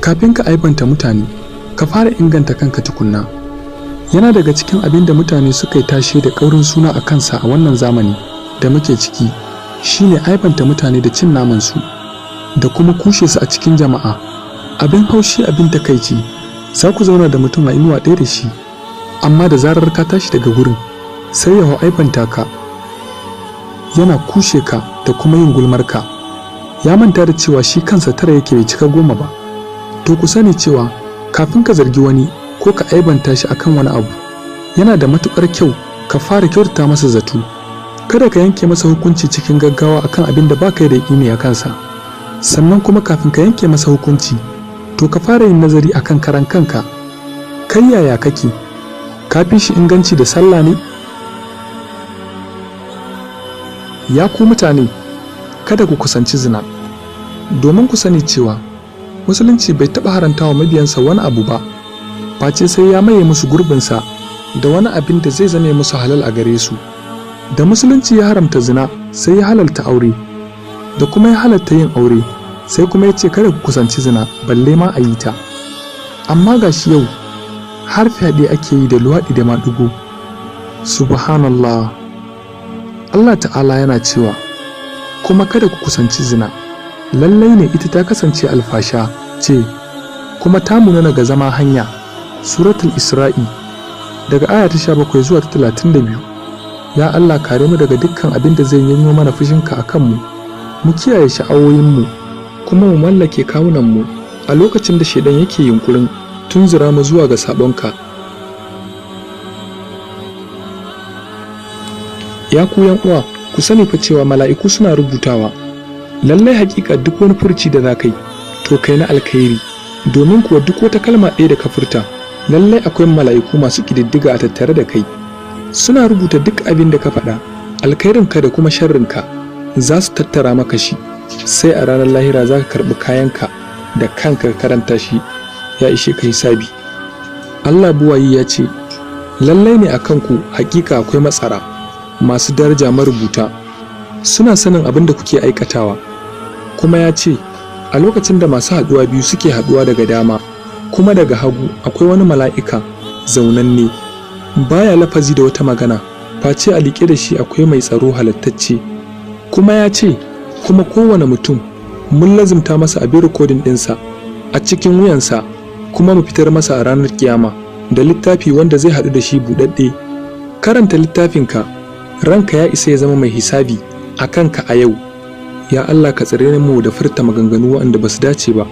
kafin ka aibanta mutane ka fara inganta kanka tukunna. Yana daga cikin abin da mutane suka yi tashe da ƙaurin suna a kansa a wannan zamani da muke ciki shine aibanta mutane da cin naman su da kuma kushe su a cikin jama'a. Abin haushi, abin takaici, za ku zauna da mutum a inuwa ɗaya da shi, amma da zarar ka tashi daga gurin sai ya aibanta ka, yana kushe ka da kuma yin gulmarka. Ya manta da cewa shi kansa tara yake bai cika 10 ba. To ku sani cewa kafin ka zargi wani ko ka aibanta shi akan wani abu, yana da matukar kyau ka fara kyautata masa zato. Kada ka yanke masa hukunci cikin gaggawa akan abin da baka da yaƙini a kansa. Sannan kuma kafin ka yanke masa hukunci, to ka fara yin nazari akan karan kanka. Kai yaya kake? Ka fi shi inganci da sallah ne? Ya ku mutane, kada ku kusanci zina, domin ku sani cewa musulunci bai taɓa haranta wa mabiyansa wani abu ba, face sai ya maye musu gurbinsa da wani abin da zai zame musu halal a gare su. Da musulunci ya haramta zina sai ya halalta aure, da kuma ya halatta yin aure sai kuma ya ce kada ku kusanci zina balle ma a yi ta. Amma gashi yau har fyaɗe ake yi da luwaɗi da maɗigo. Subhanallah. Allah ta'ala yana cewa kuma kada ku kusanci zina, lallai ne ita ta kasance alfasha ce kuma ta munana ga zama hanya. Suratul Isra'i daga aya ta 17 zuwa ta 32. Ya Allah, kare mu daga dukkan abin da zai yanyo mana fushinka a kanmu, mu kiyaye sha'awoyinmu kuma mu mallake kawunanmu a lokacin da shaidan yake yunkurin tunzura mu zuwa ga sabonka. Ya ku yan uwa, ku sani fa cewa mala'iku suna rubutawa. Lallai hakika duk wani furci da za ka yi to kai na alkhairi, domin kuwa duk wata kalma ɗaya da ka furta lallai akwai mala'iku masu ƙididdiga a tattare da kai. Suna rubuta duk abin da ka faɗa, alkhairinka da kuma sharrinka za su tattara maka shi, sai a ranar lahira za ka karɓi kayanka da kanka karanta shi ya ishe ka hisabi. Allah buwayi ya ce, lallai ne a kanku hakika akwai matsara masu daraja marubuta, suna sanin abin da kuke aikatawa. Kuma ya ce, a lokacin da masu haɗuwa biyu suke haɗuwa daga dama kuma daga hagu akwai wani mala'ika zaunanne, baya lafazi da wata magana face a liƙe da shi akwai mai tsaro halattacce. Kuma ya ce, kuma kowane mutum mun lazimta masa abin rikodin ɗinsa a cikin wuyansa, kuma mu fitar masa a ranar kiyama da littafi wanda zai haɗu da shi buɗaɗɗe. Karanta littafinka, ranka ya isa ya zama mai hisabi a kanka a yau. Ya Allah, ka tsare mu da furta maganganu waɗanda ba su dace ba.